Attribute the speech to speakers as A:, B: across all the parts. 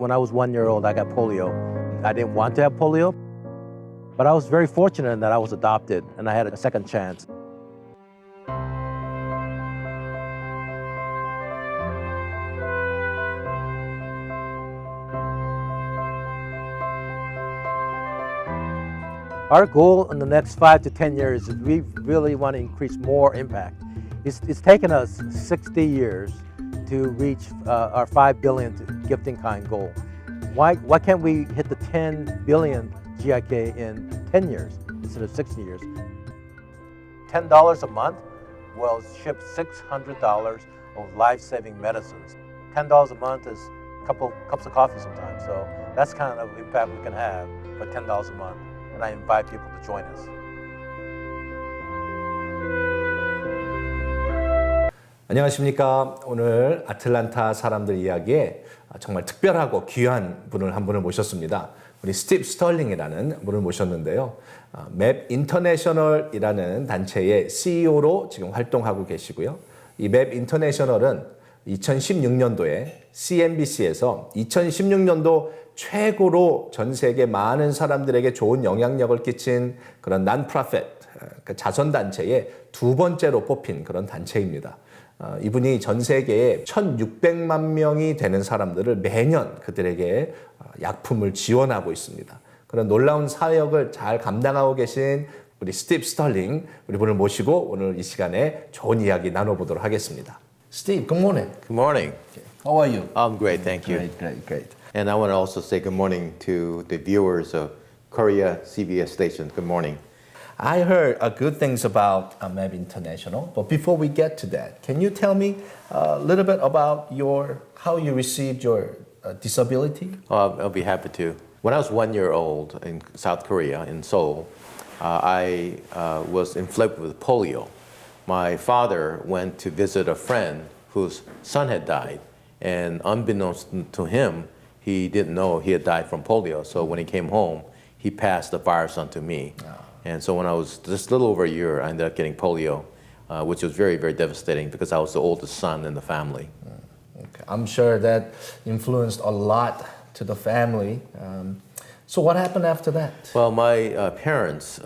A: When I was 1 year old, I got polio. I didn't want to have polio, but I was very fortunate in that I was adopted and I had a second chance. Our goal in the next 5 to 10 years is we really want to increase more impact. It's taken us 60 years to reach our 5 billion gift in kind goal. Why can't we hit the 10 billion GIK in 10 years instead of 60 years? $10 a month will ship $600 of life-saving medicines. $10 a month is a couple cups of coffee sometimes, so that's kind of impact we can have for $10 a month. And I invite people to join us.
B: 안녕하십니까. 오늘 애틀랜타 사람들 이야기에 정말 특별하고 귀한 분을 한 분을 모셨습니다. 우리 스티브 스털링이라는 분을 모셨는데요. 맵 인터내셔널이라는 단체의 CEO로 지금 활동하고 계시고요. 이 맵 인터내셔널은 2016년도에 CNBC에서 2016년도 최고로 전 세계 많은 사람들에게 좋은 영향력을 끼친 그런 non-profit, 자선단체의 두 번째로 뽑힌 그런 단체입니다. 이분이 전 세계에 1,600만 명이 되는 사람들을 매년 그들에게 약품을 지원하고 있습니다. 그런 놀라운 사역을 잘 감당하고 계신 우리 스티브 스털링, 우리 분을 모시고 오늘 이 시간에 좋은 이야기 나눠보도록 하겠습니다. Steve, good morning.
A: Good morning.
B: How are you?
A: I'm great, thank you.
B: Great.
C: And I want to also say good morning to the viewers of Korea CBS station. Good morning.
B: I heard good things about MEB International, but before we get to that, can you tell me a little bit about how you received your disability?
A: I'll be happy to. When I was 1 year old in South Korea, in Seoul, I was inflicted with polio. My father went to visit a friend whose son had died, and unbeknownst to him, he didn't know he had died from polio. So when he came home, he passed the virus on to me. And so when I was just a little over a year, I ended up getting polio, which was very, very devastating because I was the oldest son in the family.
B: Okay. I'm sure that influenced a lot to the family. So what happened after that?
A: Well, my parents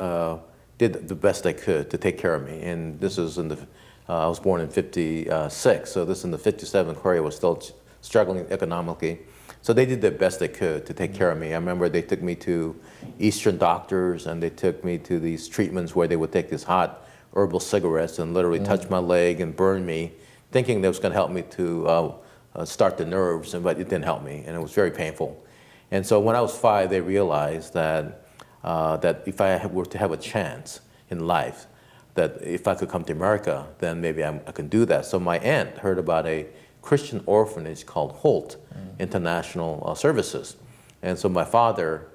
A: did the best they could to take care of me. And this was I was born in 56, so this in the 57, Korea was still struggling economically. So they did the best they could to take care of me. I remember they took me to Eastern doctors and they took me to these treatments where they would take these hot herbal cigarettes and literally touch my leg and burn me, thinking that was going to help me to start the nerves, but it didn't help me, and it was very painful. And so when I was 5, they realized that if I were to have a chance in life, that if I could come to America, then maybe I could do that. So my aunt heard about a Christian orphanage called Holt International Services. And so my father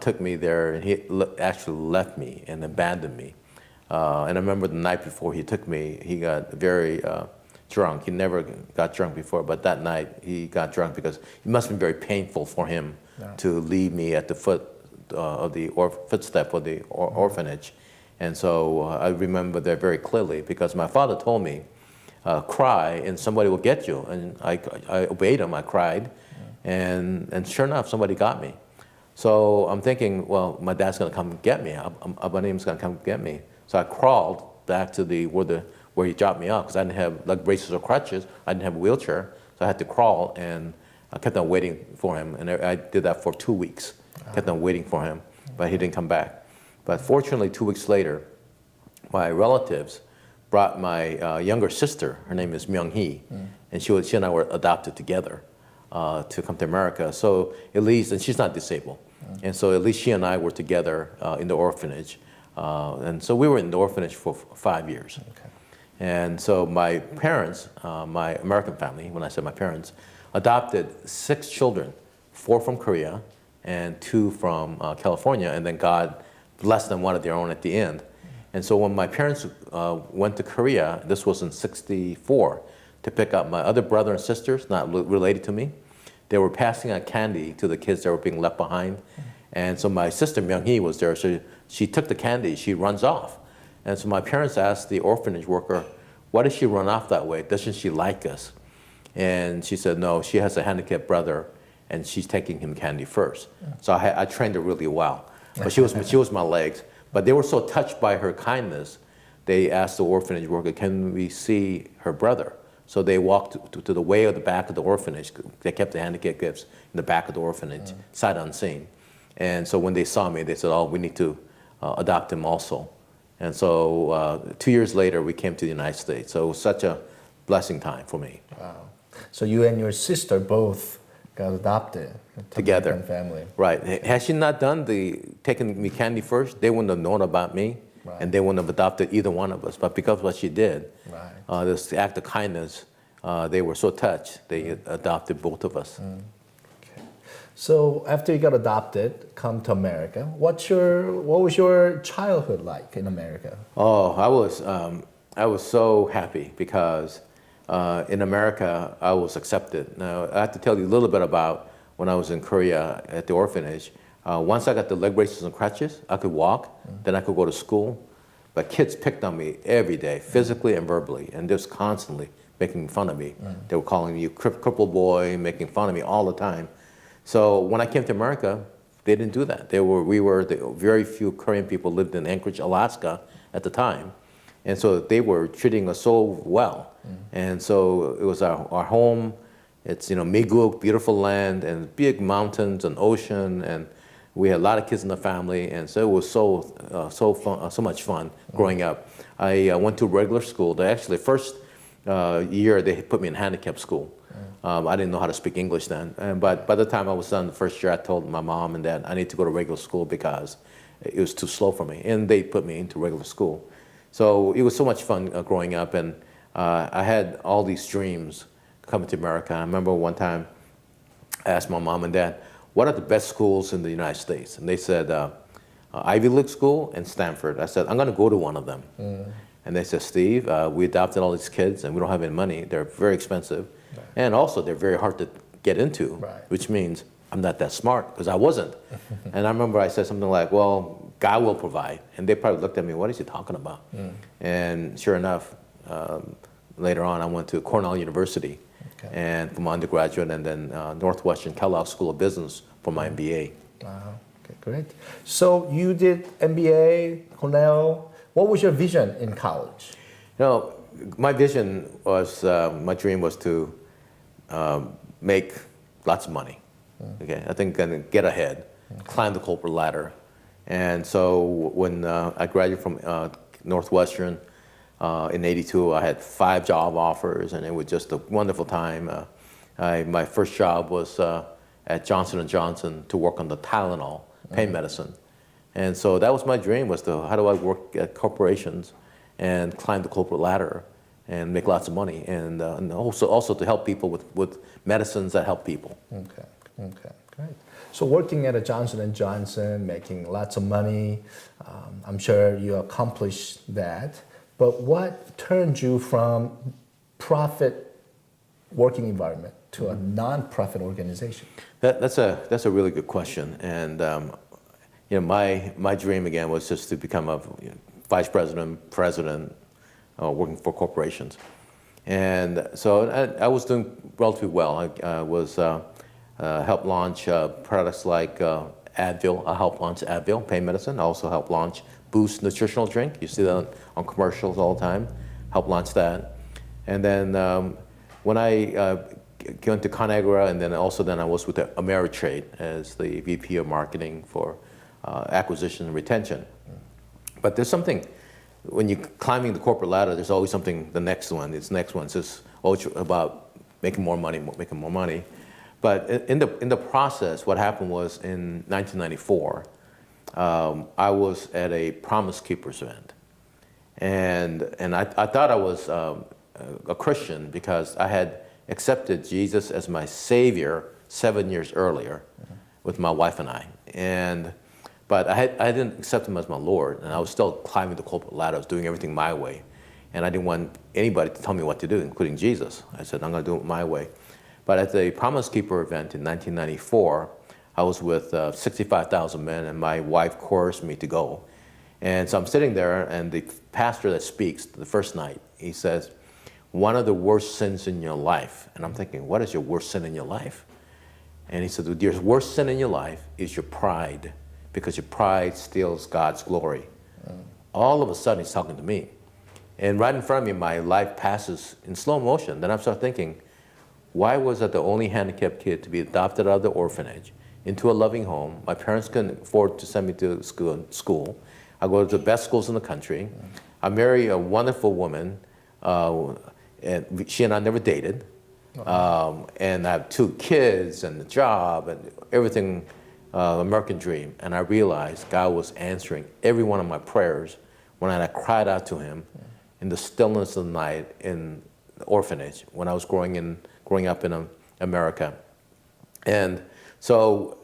A: took me there, and he actually left me and abandoned me. And I remember the night before he took me, he got very drunk. He never got drunk before, but that night he got drunk because it must have been very painful for him to leave me at the foot of the footstep of the orphanage. And so I remember that very clearly because my father told me, cry and somebody will get you. And I obeyed him, I cried, and sure enough, somebody got me. So I'm thinking, well, my dad's gonna come get me. Abanim's gonna come get me. So I crawled back to where he dropped me off because I didn't have leg braces or crutches. I didn't have a wheelchair, so I had to crawl, and I kept on waiting for him. And I did that for 2 weeks. Kept on waiting for him, but he didn't come back. But fortunately, 2 weeks later, my relatives brought my younger sister. Her name is Myung-hee, and she and I were adopted together to come to America. So at least, and she's not disabled, and so at least she and I were together in the orphanage. And so we were in the orphanage for 5 years.
B: Okay.
A: And so my parents, my American family, when I said my parents, adopted 6 children, 4 from Korea and 2 from California, and then God blessed them one of their own at the end. And so when my parents went to Korea, this was in 64, to pick up my other brother and sisters, not related to me, they were passing out candy to the kids that were being left behind. And so my sister Myung-hee was there, so she took the candy, she runs off. And so my parents asked the orphanage worker, why does she run off that way? Doesn't she like us? And she said, no, she has a handicapped brother, and she's taking him candy first. So I trained her really well. But she was my legs. But they were so touched by her kindness, they asked the orphanage worker, can we see her brother? So they walked to the way of the back of the orphanage. They kept the handicap gifts in the back of the orphanage, sight unseen. And so when they saw me, they said, oh, we need to adopt him also. And so 2 years later, we came to the United States. So it was such a blessing time for me.
B: Wow. So you and your sister both got adopted
A: Together.
B: American family.
A: Right. Had she not taken me candy first, they wouldn't have known about me,
B: Right.
A: and they wouldn't have adopted either one of us. But because of what she did,
B: Right.
A: this act of kindness, they were so touched, they adopted both of us.
B: So after you got adopted, come to America. What was your childhood like in America?
A: Oh, I was so happy because in America I was accepted. Now I have to tell you a little bit about when I was in Korea at the orphanage. Once I got the leg braces and crutches, I could walk. Then I could go to school. But kids picked on me every day, physically and verbally, and just constantly making fun of me. They were calling me crippled boy, making fun of me all the time. So when I came to America, they didn't do that. We were the very few Korean people lived in Anchorage, Alaska at the time. And so they were treating us so well. And so it was our home. It's, Migook, beautiful land, and big mountains and ocean. And we had a lot of kids in the family. And so it was so fun, so much fun growing up. I went to regular school. Actually, first year, they put me in handicap school. I didn't know how to speak English then. But by the time I was done the first year, I told my mom and dad I need to go to regular school because it was too slow for me. And they put me into regular school. So it was so much fun growing up. And I had all these dreams coming to America. I remember one time I asked my mom and dad, what are the best schools in the United States? And they said, Ivy League school and Stanford. I said, I'm going to go to one of them. And they said, Steve, we adopted all these kids and we don't have any money. They're very expensive. Right. And also they're very hard to get into,
B: right.
A: which means I'm not that smart because I wasn't. And I remember I said something like, well, God will provide. And they probably looked at me, what is he talking about? And sure enough, later on I went to Cornell University and from undergraduate, and then Northwestern Kellogg School of Business for my MBA.
B: Wow, okay, great. So you did MBA, Cornell. What was your vision in college?
A: My vision was, my dream was to make lots of money. Okay, I think get ahead, climb the corporate ladder. And so when I graduated from Northwestern in '82, I had 5 job offers, and it was just a wonderful time. My first job was at Johnson & Johnson to work on the Tylenol, pain medicine. And so that was my dream, was to how do I work at corporations and climb the corporate ladder and make lots of money, and also to help people with medicines that help people.
B: Okay, great. So working at a Johnson & Johnson, making lots of money, I'm sure you accomplished that. But what turned you from profit working environment to a non-profit organization?
A: That's a really good question. And my dream again was just to become a vice president, working for corporations. And so I was doing relatively well. I was helped launch products like Advil. I helped launch Advil, pain medicine. I also helped launch Boost nutritional drink. You see that on commercials all the time. Helped launch that. And then when I went to ConAgra, and then I was with Ameritrade as the VP of marketing for acquisition and retention. But there's something, when you're climbing the corporate ladder, there's always something, the next one. It's just always about making more money. But in the process, what happened was in 1994, I was at a Promise Keepers event. And I thought I was a Christian because I had accepted Jesus as my Savior 7 years earlier with my wife and I. But I didn't accept him as my Lord, and I was still climbing the corporate ladder. I was doing everything my way. And I didn't want anybody to tell me what to do, including Jesus. I said, I'm going to do it my way. But at the Promise Keeper event in 1994, I was with 65,000 men, and my wife coerced me to go. And so I'm sitting there, and the pastor that speaks the first night, he says, one of the worst sins in your life. And I'm thinking, what is your worst sin in your life?
C: And he said, your worst sin in your life is your pride, because your pride steals God's glory. All of a sudden, he's talking to me. And right in front of me, my life passes in slow motion. Then I start thinking, why was I the only handicapped kid to be adopted out of the orphanage into a loving home? My parents couldn't afford to send me to school. I go to the best schools in the country. I marry a wonderful woman, and she and I never dated. And I have 2 kids and a job and everything, American dream. And I realized God was answering every one of my prayers when I cried out to him in the stillness of the night in the orphanage when I was growing up in America. And so,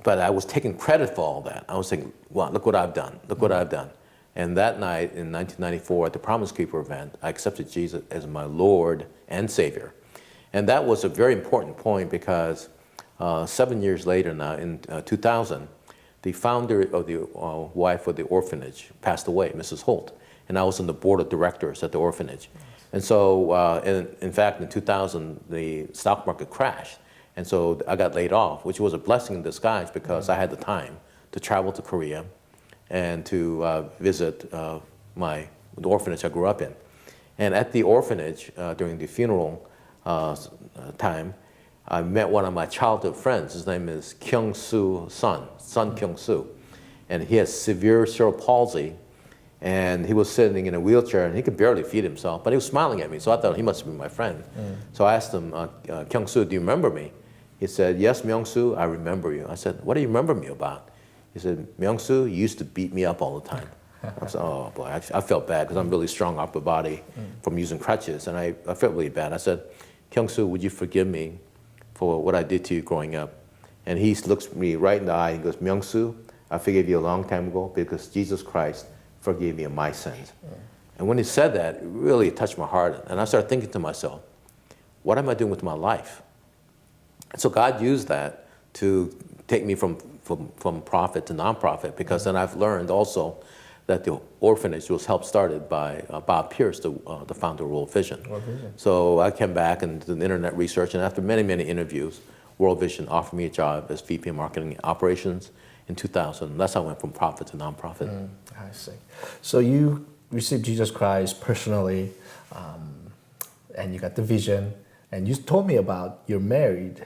C: but I was taking credit for all that. I was saying, wow, look what I've done. Look what I've done. And that night in 1994 at the Promise Keeper event, I accepted Jesus as my Lord and Savior. And that was a very important point because 7 years later now, in 2000, the founder of the wife of the orphanage passed away, Mrs. Holt. And I was on the board of directors at the orphanage. And so, in fact, in 2000, the stock market crashed. And so I got laid off, which was a blessing in disguise because I had the time to travel to Korea and to visit the orphanage I grew up in. And at the orphanage, during the funeral time, I met one of my childhood friends. His name is Kyung-Soo Sun Kyung-Soo. And he has severe cerebral palsy. And he was sitting in a wheelchair, and he could barely feed himself, but he was smiling at me, so I thought he must be my friend. So I asked him, Kyung-Soo, do you remember me? He said, yes, Myung-Soo, I remember you. I said, what do you remember me about? He said, Myung-Soo, you used to beat me up all the time. I said, oh boy, I felt bad because I'm really strong upper body from using crutches, and I felt really bad. I said, Kyung-Soo, would you forgive me for what I did to you growing up? And he looks me right in the eye and goes, Myung-Soo, I forgave you a long time ago because Jesus Christ forgave me of my sins. And when he said that, it really touched my heart. And I started thinking to myself, what am I doing with my life? And so God used that to take me from profit to nonprofit, because then I've learned also that the orphanage was helped started by Bob Pierce, the founder of World Vision. So I came back and did internet research, and after many, many interviews, World Vision offered me a job as VP of Marketing Operations in 2000. That's how I went from profit to nonprofit.
B: I see. So you received Jesus Christ personally, and you got the vision, and you told me about you're married,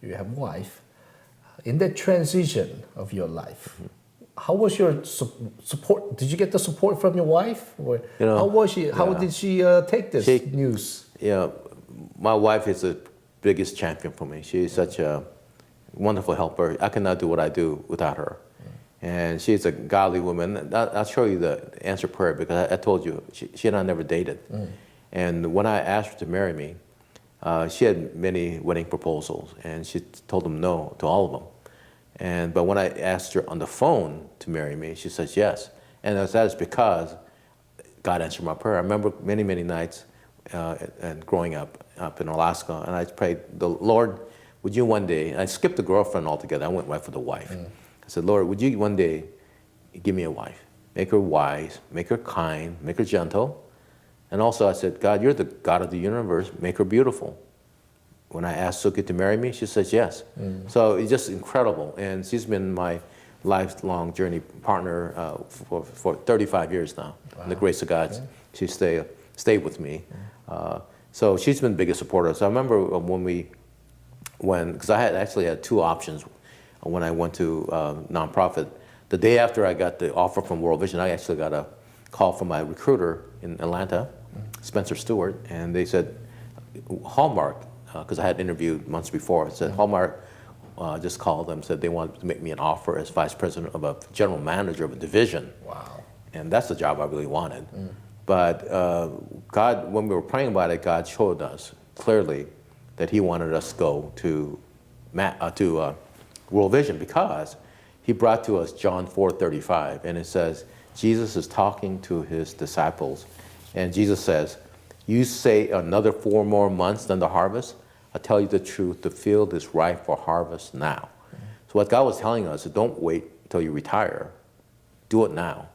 B: you have a wife. In that transition of your life, how was your support? Did you get the support from your wife? Or how was she? How did she take this news?
C: Yeah, my wife is the biggest champion for me. She's such a wonderful helper. I cannot do what I do without her. And she's a godly woman. I'll show you the answer prayer because I told you, she and I never dated. And when I asked her to marry me, she had many wedding proposals, and she told them no to all of them. But when I asked her on the phone to marry me, she says yes. And that is because God answered my prayer. I remember many, many nights and growing up in Alaska, and I prayed, the Lord, would you one day, I skipped the girlfriend altogether, I went right for the wife. I said, Lord, would you one day give me a wife? Make her wise, make her kind, make her gentle. And also I said, God, you're the God of the universe, make her beautiful. When I asked Suki to marry me, she says yes. So it's just incredible. And she's been my lifelong journey partner for 35 years now. Wow. In the grace of God, she stayed with me. So she's been the biggest supporter. So I remember because I actually had 2 options when I went to nonprofit. The day after I got the offer from World Vision, I actually got a call from my recruiter in Atlanta, Spencer Stewart, and they said, Hallmark, because I had interviewed months before, said Hallmark just called them, said they wanted to make me an offer as vice president of a general manager of a division.
B: Wow.
C: And that's the job I really wanted. But God, when we were praying about it, God showed us clearly that he wanted us to go to World Vision because he brought to us John 4:35, and it says, Jesus is talking to his disciples, and Jesus says, you say another 4 more months than the harvest? I tell you the truth, the field is ripe for harvest now. So what God was telling us is don't wait until you retire. Do it now.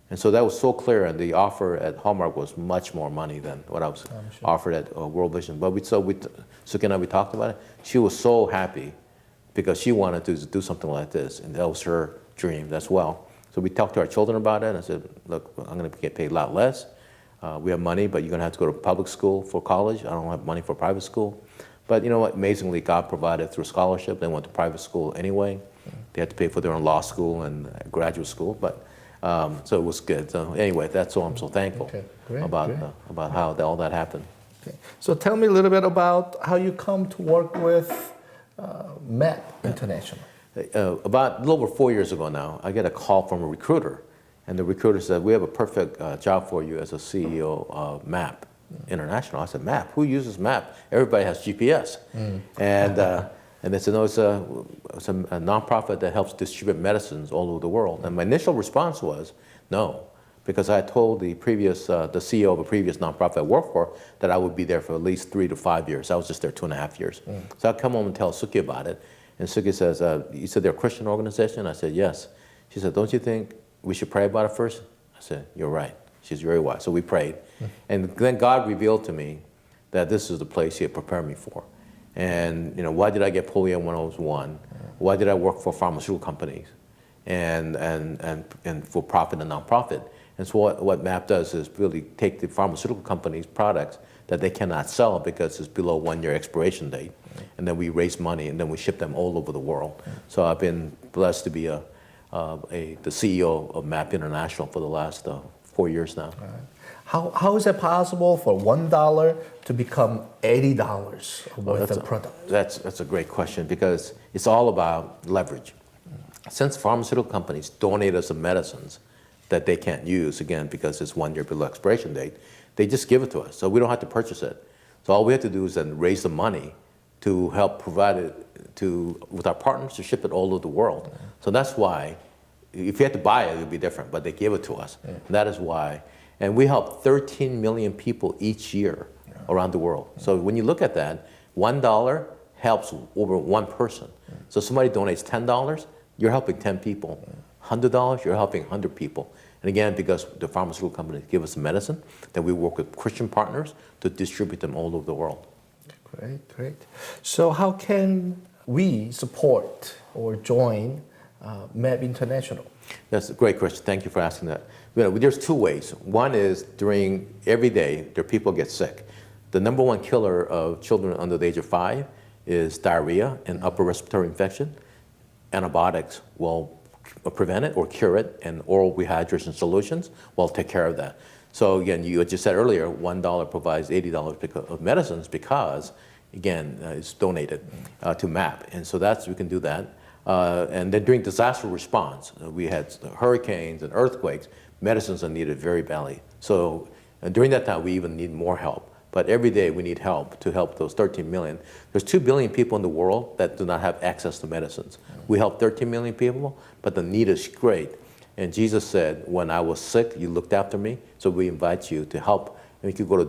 C: And so that was so clear, and the offer at Hallmark was much more money than what I was offered at World Vision. But Suki and I, we talked about it. She was so happy because she wanted to do something like this, and that was her dream as well. So we talked to our children about it, and I said, look, I'm going to get paid a lot less. We have money, but you're going to have to go to public school for college. I don't have money for private school. But you know what? Amazingly, God provided through scholarship. They went to private school anyway. They had to pay for their own law school and graduate school, but so it was good. So anyway, that's all I'm so thankful about how all that happened.
B: Okay. So tell me a little bit about how you come to work with MEP International.
C: About a little over 4 years ago now, I get a call from a recruiter, and the recruiter said, we have a perfect job for you as a CEO of MAP International. I said, MAP? Who uses MAP? Everybody has GPS. And they said, no, it's a nonprofit that helps distribute medicines all over the world. And my initial response was, no, because I told the CEO of a previous nonprofit I worked for that I would be there for at least 3 to 5 years. I was just there 2.5 years. So I come home and tell Suki about it. And Suki says, you said they're a Christian organization? I said, yes. She said, don't you think we should pray about it first? I said, you're right. She's very wise. So we prayed. And then God revealed to me that this is the place He had prepared me for. And you know, why did I get polio when I was 1? Why did I work for pharmaceutical companies and for profit and nonprofit? And so what MAP does is really take the pharmaceutical companies' products that they cannot sell because it's below 1 year expiration date, and then we raise money and then we ship them all over the world. So I've been blessed to be the CEO of MAP International for the last 4 years now.
B: How is it possible for $1 to become $80 worth of product?
C: That's a great question, because it's all about leverage. Since pharmaceutical companies donate us the medicines that they can't use, again, because it's 1 year below expiration date, they just give it to us, so we don't have to purchase it. So all we have to do is then raise the money to help provide it with our partners to ship it all over the world. So that's why, if you had to buy it, it would be different, but they give it to us. And that is why. And we help 13 million people each year around the world. So when you look at that, $1 helps over 1 person. So somebody donates $10, you're helping 10 people. $100, you're helping 100 people. And again, because the pharmaceutical companies give us the medicine, then we work with Christian partners to distribute them all over the world.
B: Great. So how can we support or join MEP International?
C: That's a great question. Thank you for asking that. You know, there's 2 ways. One is every day, there people get sick. The number 1 killer of children under the age of 5 is diarrhea and upper respiratory infection. Antibiotics will prevent it or cure it, and oral rehydration solutions will take care of that. So again, you just said earlier, $1 provides $80 of medicines because, again, it's donated to MAP. And so we can do that. And then during disaster response, we had hurricanes and earthquakes, medicines are needed very badly. So during that time, we even need more help. But every day we need help to help those 13 million. There's 2 billion people in the world that do not have access to medicines. We help 13 million people, but the need is great. And Jesus said, when I was sick, you looked after me. So we invite you to help. And you could go to